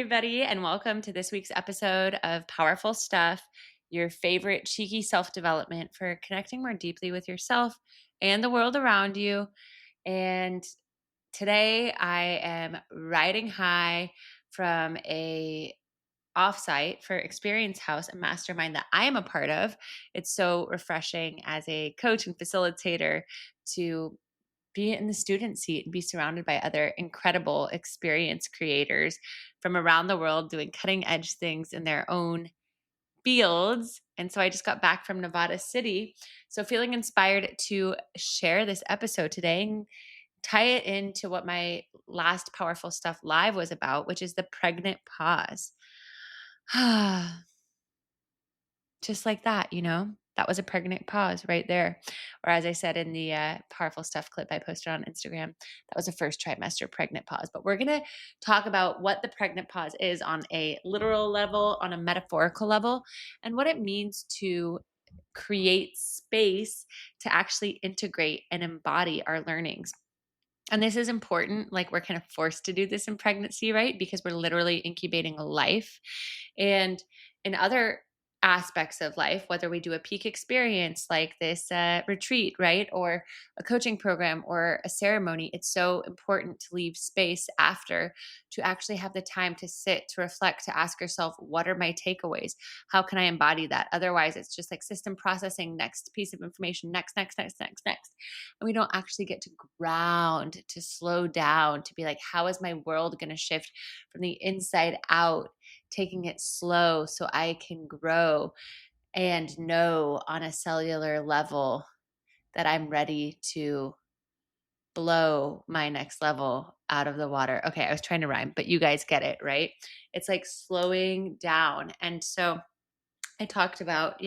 everybody, and welcome to this week's episode of Powerful Stuff, your favorite cheeky self development for connecting more deeply with yourself and the world around you. And today I am riding high from a offsite for Experience House, a mastermind that I am a part of. It's so refreshing as a coach and facilitator to be in the student seat and be surrounded by other incredible experience creators from around the world doing cutting edge things in their own fields. And so I just got back from Nevada City. So feeling inspired to share this episode today and tie it into what my last Powerful Stuff live was about, which is the pregnant pause. Just like that, that was a pregnant pause right there. Or as I said in the Powerful Stuff clip I posted on Instagram, that was a first trimester pregnant pause. But we're going to talk about what the pregnant pause is on a literal level, on a metaphorical level, and what it means to create space to actually integrate and embody our learnings. And this is important. Like, we're kind of forced to do this in pregnancy, right? Because we're literally incubating a life. And in other aspects of life, whether we do a peak experience like this retreat, right? Or a coaching program or a ceremony, it's so important to leave space after to actually have the time to sit, to reflect, to ask yourself, what are my takeaways? How can I embody that? Otherwise, it's just like system processing, next piece of information, next. And we don't actually get to ground, to slow down, to be like, how is my world going to shift from the inside out? Taking it slow so I can grow and know on a cellular level that I'm ready to blow my next level out of the water. Okay, I was trying to rhyme, but you guys get it, right? It's like slowing down. And so I talked about,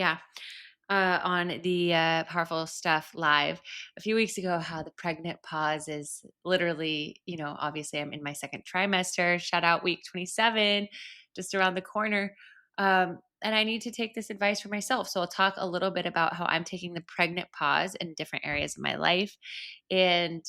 on the Powerful Stuff live a few weeks ago, how the pregnant pause is literally, obviously I'm in my second trimester, shout out week 27, just around the corner. And I need to take this advice for myself. So I'll talk a little bit about how I'm taking the pregnant pause in different areas of my life and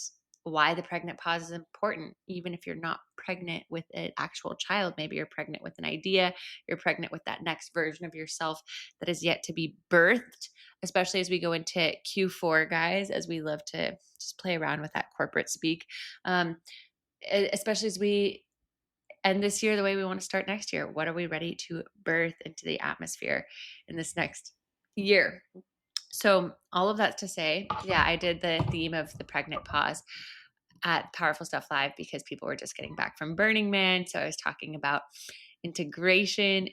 why the pregnant pause is important, even if you're not pregnant with an actual child. Maybe you're pregnant with an idea, you're pregnant with that next version of yourself that is yet to be birthed, especially as we go into Q4, guys, as we love to just play around with that corporate speak. Especially as we end this year the way we want to start next year. What are we ready to birth into the atmosphere in this next year? So all of that to say, I did the theme of the pregnant pause at Powerful Stuff Live because people were just getting back from Burning Man. So I was talking about integration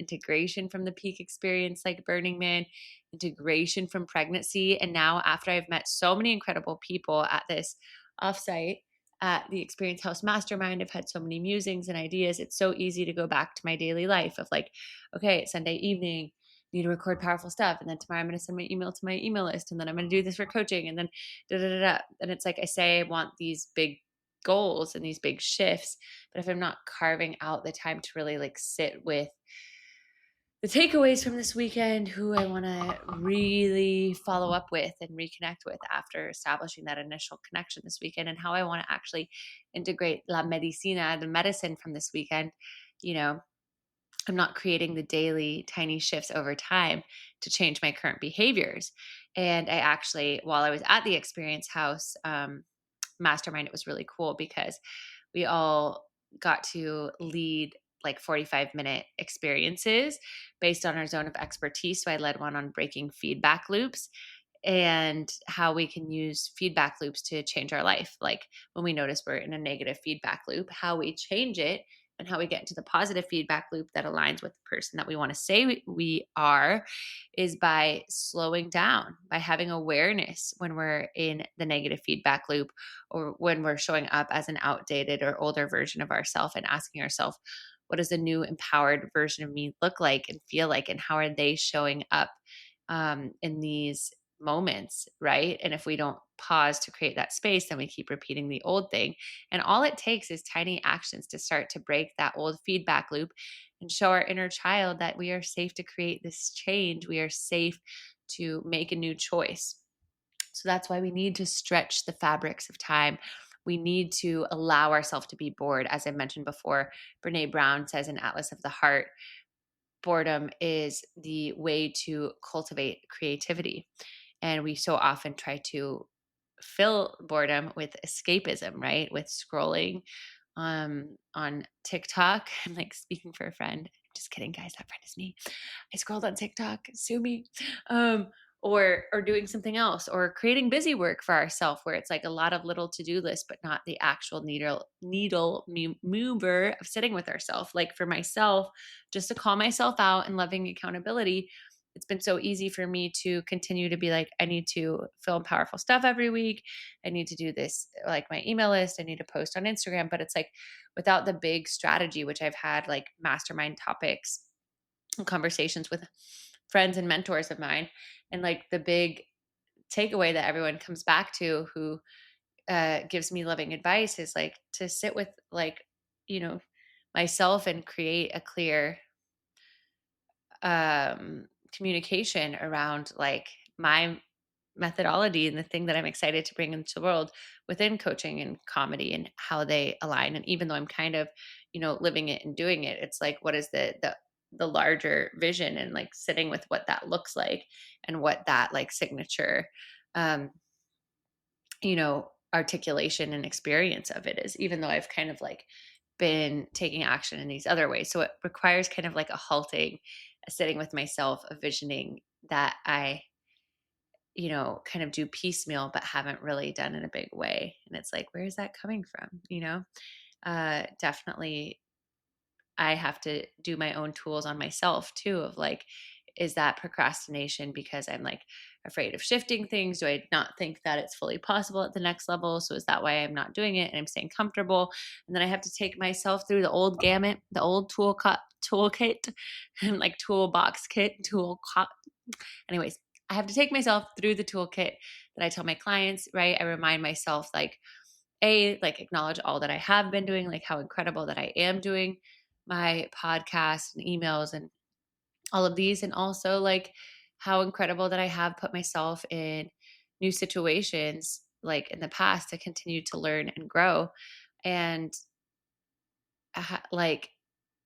from the peak experience like Burning Man, integration from pregnancy. And now, after I've met so many incredible people at this offsite at the Experience House Mastermind, I've had so many musings and ideas. It's so easy to go back to my daily life of like, okay, Sunday evening, need to record Powerful Stuff. And then tomorrow I'm going to send my email to my email list. And then I'm going to do this for coaching. And then And it's like, I say, I want these big goals and these big shifts, but if I'm not carving out the time to really like sit with the takeaways from this weekend, who I want to really follow up with and reconnect with after establishing that initial connection this weekend, and how I want to actually integrate la medicina, the medicine from this weekend, I'm not creating the daily tiny shifts over time to change my current behaviors. And I actually, while I was at the Experience House mastermind, it was really cool because we all got to lead like 45-minute experiences based on our zone of expertise. So I led one on breaking feedback loops and how we can use feedback loops to change our life. Like when we notice we're in a negative feedback loop, how we change it and how we get into the positive feedback loop that aligns with the person that we want to say we are is by slowing down, by having awareness when we're in the negative feedback loop or when we're showing up as an outdated or older version of ourselves, and asking ourselves, what does a new empowered version of me look like and feel like, and how are they showing up in these moments, right? And if we don't pause to create that space, then we keep repeating the old thing. And all it takes is tiny actions to start to break that old feedback loop and show our inner child that we are safe to create this change. We are safe to make a new choice. So that's why we need to stretch the fabrics of time. we need to allow ourselves to be bored. As I mentioned before, Brene Brown says in Atlas of the Heart, boredom is the way to cultivate creativity. And we so often try to fill boredom with escapism, right? With scrolling on TikTok. I'm like speaking for a friend. Just kidding, guys. That friend is me. I scrolled on TikTok. Sue me. Or doing something else, or creating busy work for ourselves, where it's like a lot of little to-do lists, but not the actual needle mover of sitting with ourselves. Like for myself, just to call myself out and loving accountability, it's been so easy for me to continue to be like, I need to film powerful stuff every week. I need to do this, like my email list. I need to post on Instagram. But it's like without the big strategy, which I've had like mastermind topics and conversations with friends and mentors of mine. And like the big takeaway that everyone comes back to who gives me loving advice is like to sit with like, myself and create a clear communication around like my methodology and the thing that I'm excited to bring into the world within coaching and comedy and how they align. And even though I'm kind of, living it and doing it, it's like, what is the larger vision, and like sitting with what that looks like and what that like signature, um, articulation and experience of it is, even though I've kind of like been taking action in these other ways. So it requires kind of like a halting, a sitting with myself, a visioning that I kind of do piecemeal, but haven't really done in a big way. And it's like, where is that coming from? Definitely I have to do my own tools on myself too, of like, is that procrastination because I'm like afraid of shifting things? Do I not think that it's fully possible at the next level? So is that why I'm not doing it and I'm staying comfortable? And then I have to take myself through the old gamut, the old toolkit, and like toolbox kit, anyways, I have to take myself through the toolkit that I tell my clients, right? I remind myself like, like acknowledge all that I have been doing, like how incredible that I am doing my podcast and emails and all of these. And also like how incredible that I have put myself in new situations like in the past to continue to learn and grow. And like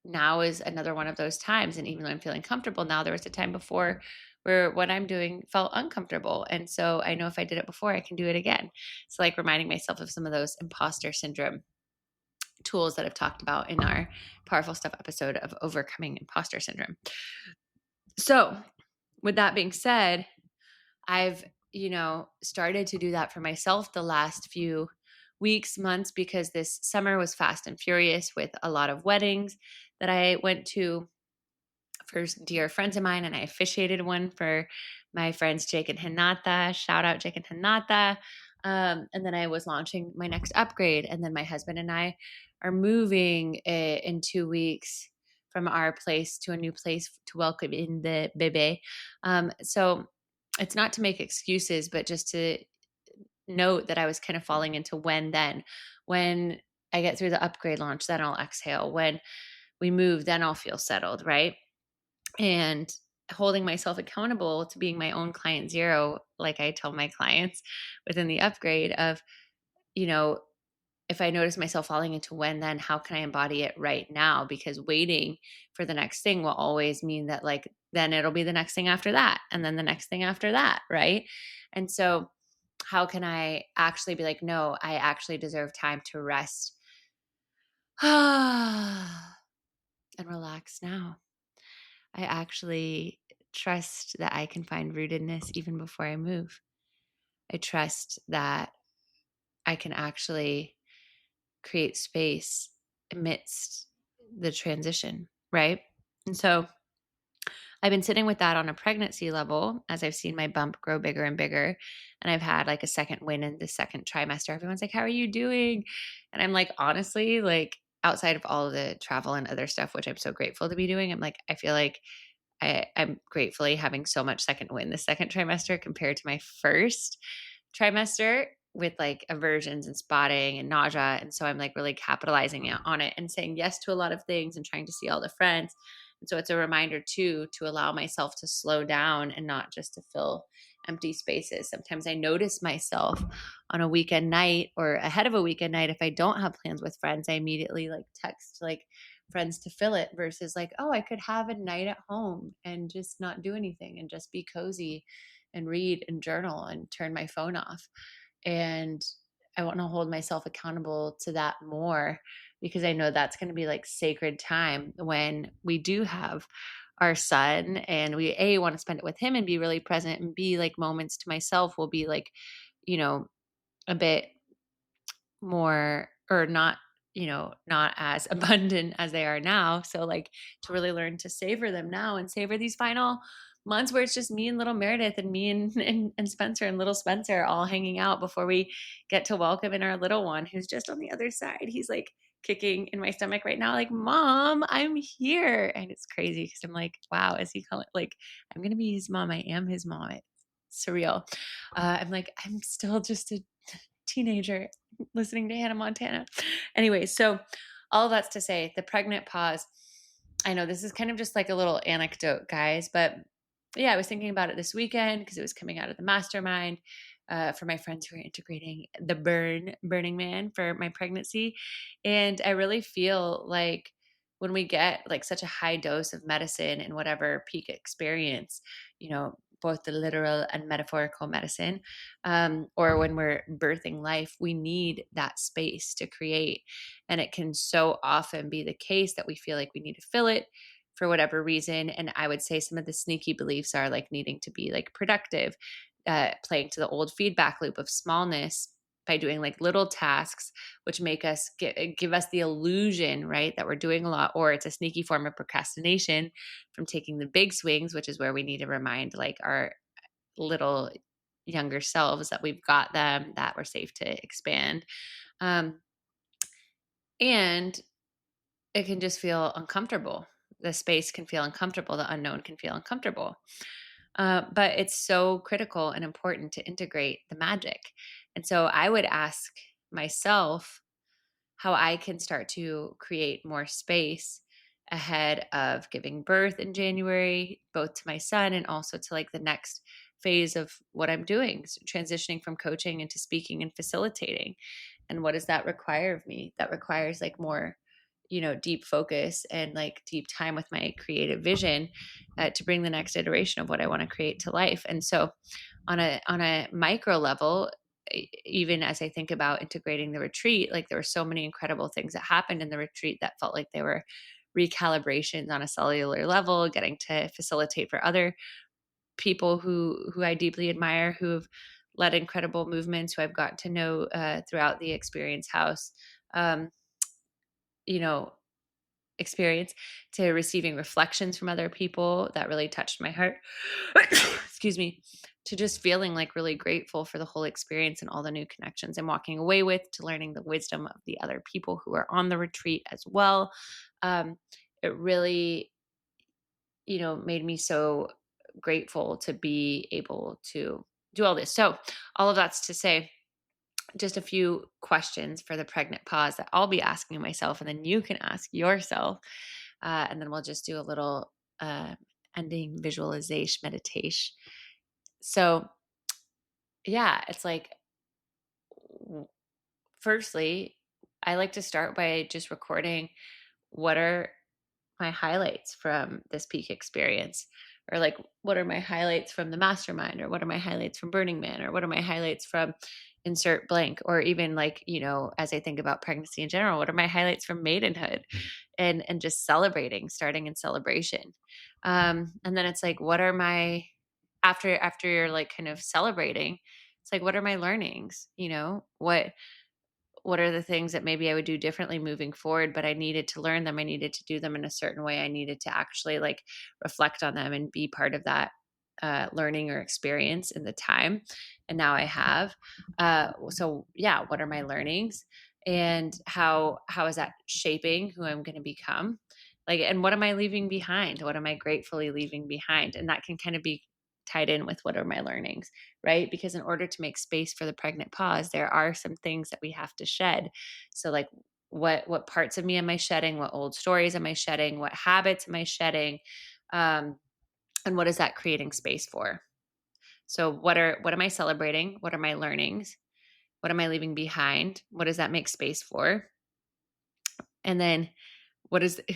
now is another one of those times. And even though I'm feeling comfortable now, there was a time before where what I'm doing felt uncomfortable. And so I know if I did it before, I can do it again. So like reminding myself of some of those imposter syndrome tools that I've talked about in our Powerful Stuff episode of overcoming imposter syndrome. So with that being said, I've, started to do that for myself the last few weeks, months, because this summer was fast and furious with a lot of weddings that I went to for dear friends of mine, and I officiated one for my friends Jake and Hinata. Shout out Jake and Hinata. And then I was launching my next upgrade, and then my husband and I are moving in 2 weeks from our place to a new place to welcome in the bebe. So it's not to make excuses, but just to note that I was kind of falling into when I get through the upgrade launch, then I'll exhale. When we move, then I'll feel settled, right? And holding myself accountable to being my own client zero, like I tell my clients within the upgrade of, if I notice myself falling into when, then how can I embody it right now? Because waiting for the next thing will always mean that like, then it'll be the next thing after that. And then the next thing after that. Right. And so how can I actually be like, no, I actually deserve time to rest and relax now. I actually trust that I can find rootedness even before I move. I trust that I can actually create space amidst the transition, right? And so I've been sitting with that on a pregnancy level as I've seen my bump grow bigger and bigger. And I've had like a second win in the second trimester. Everyone's like, how are you doing? And I'm like, honestly, like outside of all of the travel and other stuff, which I'm so grateful to be doing, I'm like, I feel like I'm gratefully having so much second win the second trimester compared to my first trimester with like aversions and spotting and nausea. And so I'm like really capitalizing on it and saying yes to a lot of things and trying to see all the friends And so it's a reminder too, to allow myself to slow down and not just to fill empty spaces. Sometimes I notice myself on a weekend night or ahead of a weekend night, if I don't have plans with friends, I immediately like text like friends to fill it versus like, oh, I could have a night at home and just not do anything and just be cozy and read and journal and turn my phone off. And I want to hold myself accountable to that more because I know that's going to be like sacred time when we do have our son and we want to spend it with him and be really present, and be like moments to myself will be like, you know, a bit more, or not, not as abundant as they are now. So like to really learn to savor them now and savor these final months where it's just me and little Meredith and me and Spencer and little Spencer all hanging out before we get to welcome in our little one who's just on the other side. He's like kicking in my stomach right now, like, Mom, I'm here. And it's crazy because I'm like, wow, is he calling? Like, I'm going to be his mom. I am his mom. It's surreal. I'm like, I'm still just a teenager listening to Hannah Montana. Anyway, so all of that's to say, the pregnant pause. I know this is kind of just like a little anecdote, guys, but yeah, I was thinking about it this weekend because it was coming out of the mastermind for my friends who are integrating the Burning Man for my pregnancy. And I really feel like when we get like such a high dose of medicine in whatever peak experience, both the literal and metaphorical medicine, or when we're birthing life, we need that space to create. And it can so often be the case that we feel like we need to fill it for whatever reason. And I would say some of the sneaky beliefs are like needing to be like productive, playing to the old feedback loop of smallness by doing like little tasks, which make us give us the illusion, right, that we're doing a lot, or it's a sneaky form of procrastination from taking the big swings, which is where we need to remind like our little younger selves that we've got them, that we're safe to expand. And it can just feel uncomfortable. The space can feel uncomfortable. The unknown can feel uncomfortable. But it's so critical and important to integrate the magic. And so I would ask myself how I can start to create more space ahead of giving birth in January, both to my son and also to like the next phase of what I'm doing, so transitioning from coaching into speaking and facilitating. And what does that require of me? That requires like more, deep focus and like deep time with my creative vision to bring the next iteration of what I want to create to life. And so on a micro level, even as I think about integrating the retreat, like there were so many incredible things that happened in the retreat that felt like they were recalibrations on a cellular level, getting to facilitate for other people who I deeply admire, who have led incredible movements, who I've gotten to know throughout the Experience House, um, you know, experience, to receiving reflections from other people that really touched my heart. Excuse me. To just feeling like really grateful for the whole experience and all the new connections I'm walking away with, to learning the wisdom of the other people who are on the retreat as well. It really, made me so grateful to be able to do all this. So, all of that's to say, just a few questions for the pregnant pause that I'll be asking myself, and then you can ask yourself. And then we'll just do a little ending visualization meditation. So, yeah, it's like, firstly, I like to start by just recording what are my highlights from this peak experience, or like what are my highlights from the mastermind, or what are my highlights from Burning Man, or what are my highlights from insert blank, or even like, as I think about pregnancy in general, what are my highlights from maidenhood, and just celebrating, starting in celebration. And then it's like, what are my, after you're like kind of celebrating, it's like, what are my learnings, what are the things that maybe I would do differently moving forward, but I needed to learn them. I needed to do them in a certain way. I needed to actually like reflect on them and be part of that learning or experience in the time. And now I have. So yeah, what are my learnings, and how is that shaping who I'm going to become? Like, and what am I leaving behind? What am I gratefully leaving behind? And that can kind of be tied in with what are my learnings, right? Because in order to make space for the pregnant pause, there are some things that we have to shed. So like, What parts of me am I shedding? What old stories am I shedding? What habits am I shedding? Um, and what is that creating space for? So what am I celebrating? What are my learnings? What am I leaving behind? What does that make space for? And then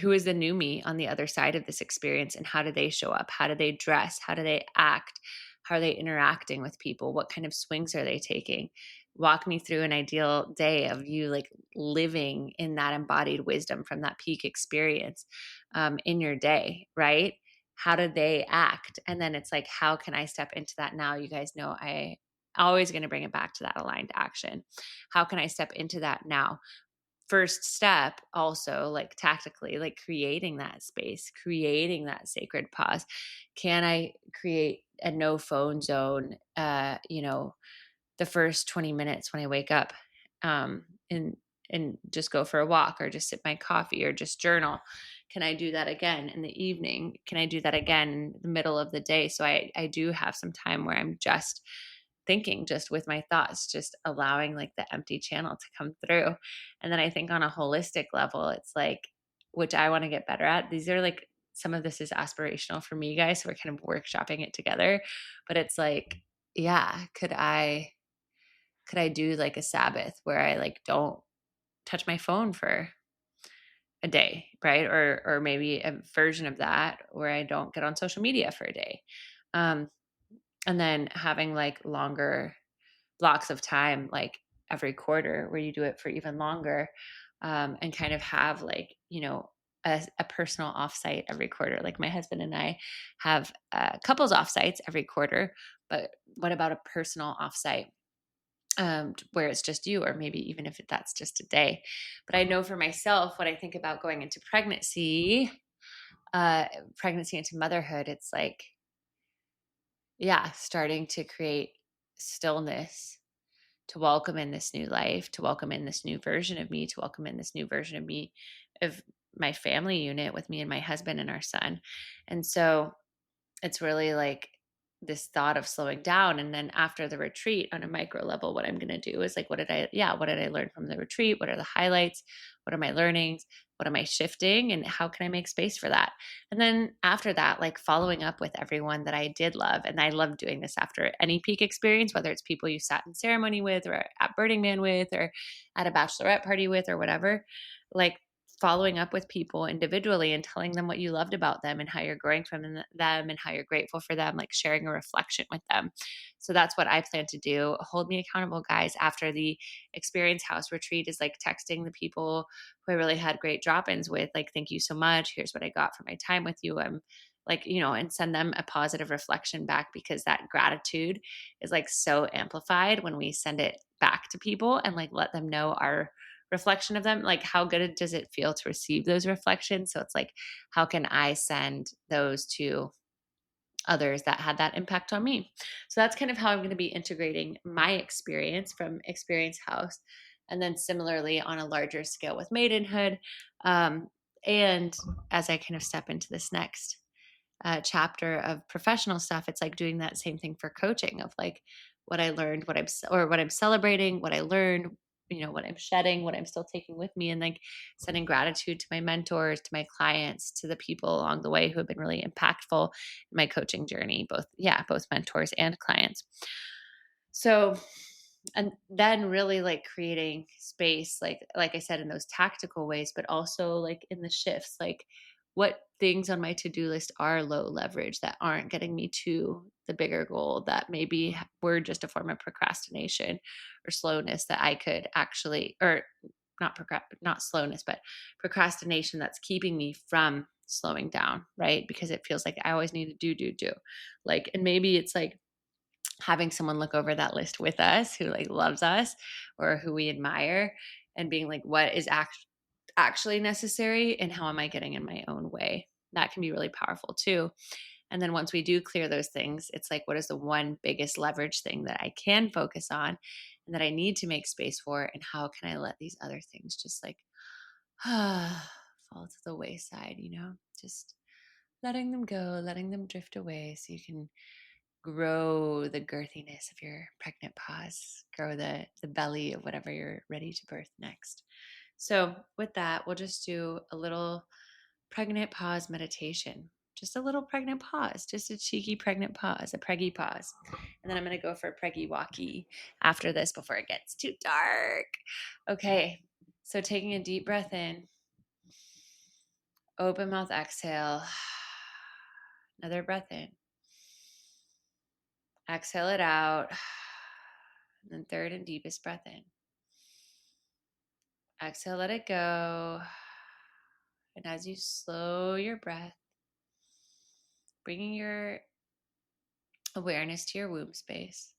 who is the new me on the other side of this experience, and how do they show up? How do they dress? How do they act? How are they interacting with people? What kind of swings are they taking? Walk me through an ideal day of you like living in that embodied wisdom from that peak experience in your day, right? How do they act? And then it's like, how can I step into that now? You guys know I always going to bring it back to that aligned action. How can I step into that now? First step also, like tactically, like creating that space, creating that sacred pause. Can I create a no phone zone, the first 20 minutes when I wake up, um and just go for a walk, or just sip my coffee, or just journal? Can I do that again in the evening? Can I do that again in the middle of the day? So I do have some time where I'm just thinking, just with my thoughts, just allowing like the empty channel to come through. And then I think on a holistic level, it's like, which I want to get better at. These are like, some of this is aspirational for me, guys. So we're kind of workshopping it together. But it's like, yeah, could I do like a Sabbath where I like don't touch my phone for a day, right? Or maybe a version of that where I don't get on social media for a day. Um, and then having like longer blocks of time, like every quarter, where you do it for even longer, and kind of have like, a personal offsite every quarter. Like my husband and I have couples offsites every quarter, but what about a personal offsite, where it's just you, or maybe even if that's just a day? But I know for myself, when I think about going into pregnancy into motherhood, it's like, yeah, starting to create stillness, to welcome in this new life, to welcome in this new version of me, to welcome in this new version of me, of my family unit with me and my husband and our son. And so it's really like this thought of slowing down. And then after the retreat, on a micro level, what I'm going to do is like, what did I learn from the retreat? What are the highlights? What are my learnings? What am I shifting? And how can I make space for that? And then after that, like following up with everyone that I did love. And I love doing this after any peak experience, whether it's people you sat in ceremony with, or at Burning Man with, or at a bachelorette party with, or whatever. Like following up with people individually and telling them what you loved about them and how you're growing from them, and how you're grateful for them, like sharing a reflection with them. So that's what I plan to do. Hold me accountable, guys. After the experience house retreat, is like texting the people who I really had great drop-ins with, like, thank you so much. Here's what I got from my time with you. I'm like, and send them a positive reflection back, because that gratitude is like so amplified when we send it back to people and like let them know our reflection of them. Like, how good does it feel to receive those reflections? So it's like, how can I send those to others that had that impact on me? So that's kind of how I'm going to be integrating my experience from Experience House. And then similarly on a larger scale with Maidenhood. And as I kind of step into this next chapter of professional stuff, it's like doing that same thing for coaching, of like what I learned, what I'm celebrating, what I learned, what I'm shedding, what I'm still taking with me, and like sending gratitude to my mentors, to my clients, to the people along the way who have been really impactful in my coaching journey, both mentors and clients. So, and then really like creating space, like I said, in those tactical ways, but also like in the shifts, like what things on my to-do list are low leverage, that aren't getting me to the bigger goal, that maybe were just a form of procrastination or slowness, that I could actually, or not slowness, but procrastination that's keeping me from slowing down, right? Because it feels like I always need to do. Like, and maybe it's like having someone look over that list with us who like loves us, or who we admire, and being like, what is actually necessary, and how am I getting in my own way? That can be really powerful too. And then once we do clear those things, it's like, what is the one biggest leverage thing that I can focus on and that I need to make space for? And how can I let these other things just like fall to the wayside, just letting them go, letting them drift away, so you can grow the girthiness of your pregnant pause, grow the belly of whatever you're ready to birth next. So, with that, we'll just do a little pregnant pause meditation. Just a little pregnant pause, just a cheeky pregnant pause, a preggy pause. And then I'm going to go for a preggy walkie after this before it gets too dark. Okay, so taking a deep breath in, open mouth exhale, another breath in, exhale it out, and then third and deepest breath in. Exhale, let it go. And as you slow your breath, bringing your awareness to your womb space,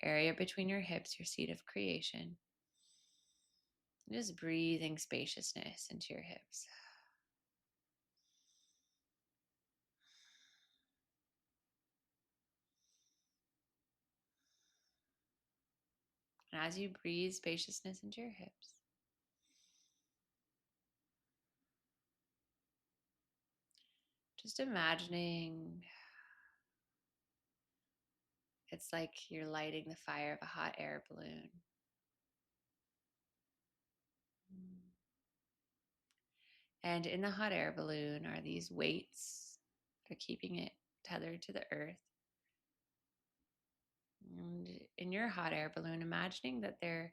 area between your hips, your seat of creation. Just breathing spaciousness into your hips. And as you breathe spaciousness into your hips, just imagining it's like you're lighting the fire of a hot air balloon. And in the hot air balloon are these weights that are keeping it tethered to the earth. And in your hot air balloon, imagining that they're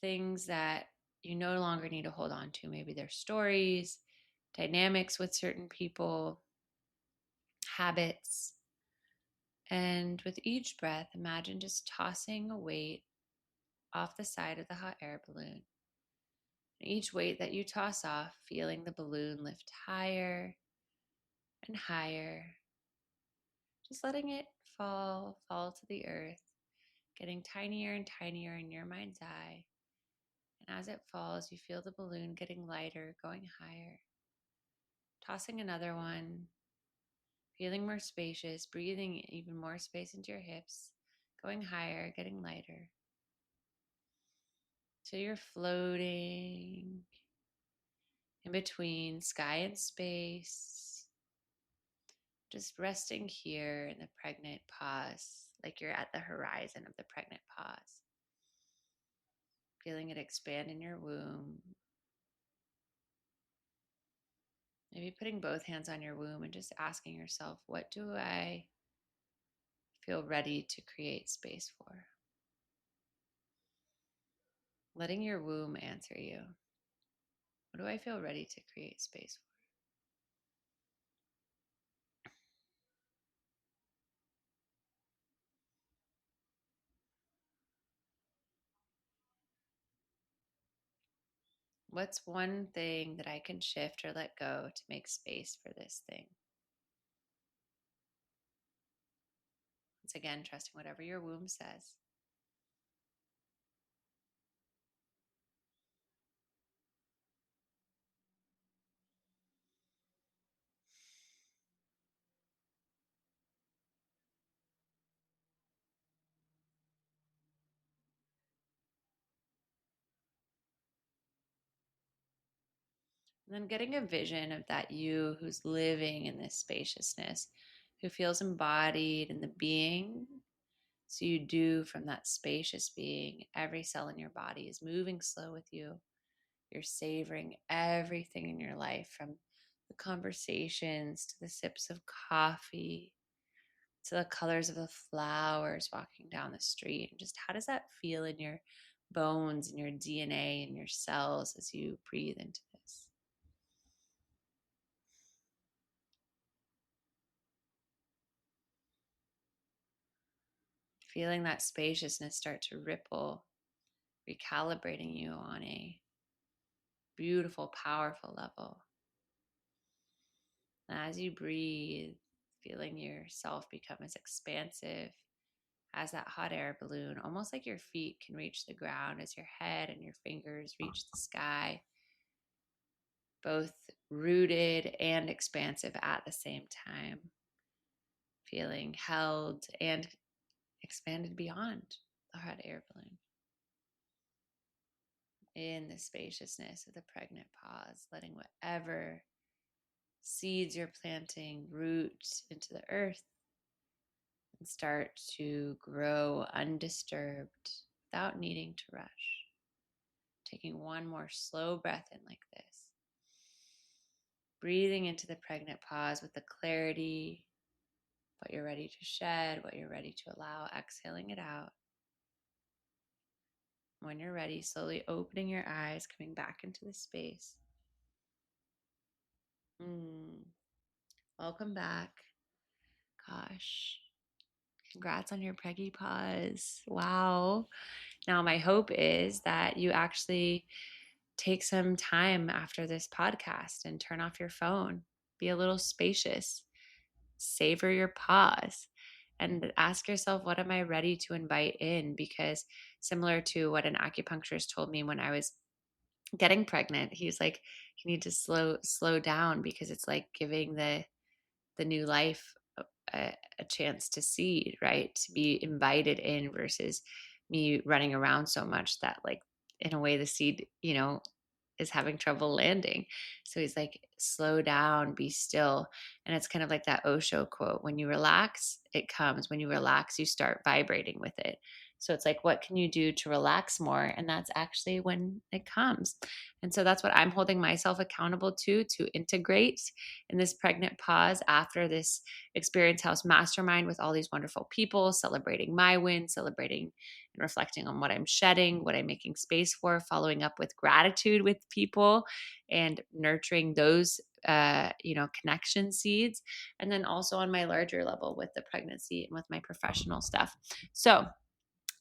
things that you no longer need to hold on to. Maybe they're stories, dynamics with certain people, habits. And with each breath, imagine just tossing a weight off the side of the hot air balloon. And each weight that you toss off, feeling the balloon lift higher and higher, just letting it fall to the earth, getting tinier and tinier in your mind's eye. And as it falls, you feel the balloon getting lighter, going higher. Tossing another one, feeling more spacious, breathing even more space into your hips, going higher, getting lighter. So you're floating in between sky and space, just resting here in the pregnant pause, like you're at the horizon of the pregnant pause. Feeling it expand in your womb. Maybe putting both hands on your womb and just asking yourself, what do I feel ready to create space for? Letting your womb answer you. What do I feel ready to create space for? What's one thing that I can shift or let go to make space for this thing? Once again, trusting whatever your womb says. And then getting a vision of that you who's living in this spaciousness, who feels embodied in the being. So you do from that spacious being, every cell in your body is moving slow with you. You're savoring everything in your life, from the conversations to the sips of coffee to the colors of the flowers walking down the street. And just how does that feel in your bones and your DNA and your cells as you breathe into this? Feeling that spaciousness start to ripple, recalibrating you on a beautiful, powerful level. And as you breathe, feeling yourself become as expansive as that hot air balloon, almost like your feet can reach the ground as your head and your fingers reach the sky, both rooted and expansive at the same time, feeling held and expanded beyond the hot air balloon. In the spaciousness of the pregnant pause, letting whatever seeds you're planting root into the earth and start to grow undisturbed without needing to rush. Taking one more slow breath in like this. Breathing into the pregnant pause with the clarity, what you're ready to shed, what you're ready to allow, exhaling it out. When you're ready, slowly opening your eyes, coming back into the space. Welcome back. Gosh, congrats on your preggy pause. Wow. Now, my hope is that you actually take some time after this podcast and turn off your phone. Be a little spacious. Savor your pause and ask yourself, what am I ready to invite in? Because similar to what an acupuncturist told me when I was getting pregnant, he was like, you need to slow down, because it's like giving the new life a chance to seed, right? To be invited in versus me running around so much that, like, in a way, the seed, is having trouble landing. So he's like, slow down, be still. And it's kind of like that Osho quote: when you relax, it comes. When you relax, you start vibrating with it. So it's like, what can you do to relax more? And that's actually when it comes. And so that's what I'm holding myself accountable to integrate in this pregnant pause after this Experience House Mastermind with all these wonderful people, celebrating my win, celebrating and reflecting on what I'm shedding, what I'm making space for, following up with gratitude with people and nurturing those connection seeds. And then also on my larger level with the pregnancy and with my professional stuff. So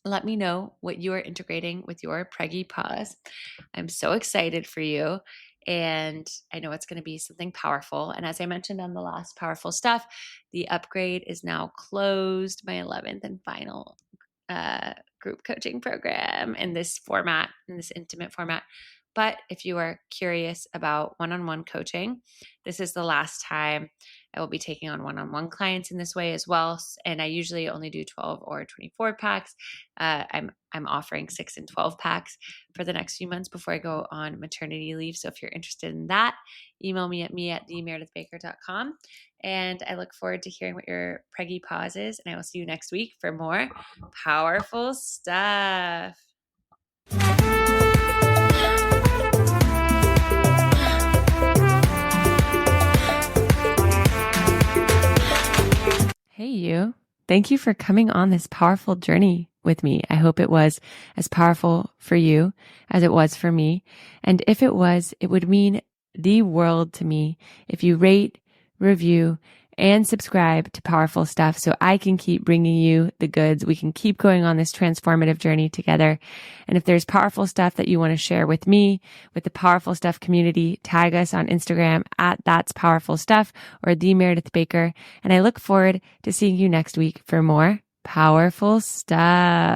let me know what you are integrating with your preggy pause. I'm so excited for you. And I know it's going to be something powerful. And as I mentioned on the last powerful stuff, the upgrade is now closed, my 11th and final group coaching program in this format, in this intimate format. But if you are curious about one-on-one coaching, this is the last time I will be taking on one-on-one clients in this way as well. And I usually only do 12 or 24 packs. I'm offering 6 and 12 packs for the next few months before I go on maternity leave. So if you're interested in that, email me at themeredithbaker.com. And I look forward to hearing what your preggy pause is. And I will see you next week for more powerful stuff. Hey, you. Thank you for coming on this powerful journey with me. I hope it was as powerful for you as it was for me. And if it was, it would mean the world to me if you rate, review, and subscribe to Powerful Stuff so I can keep bringing you the goods. We can keep going on this transformative journey together. And if there's powerful stuff that you want to share with me, with the Powerful Stuff community, tag us on Instagram at That's Powerful Stuff or The Meredith Baker. And I look forward to seeing you next week for more powerful stuff.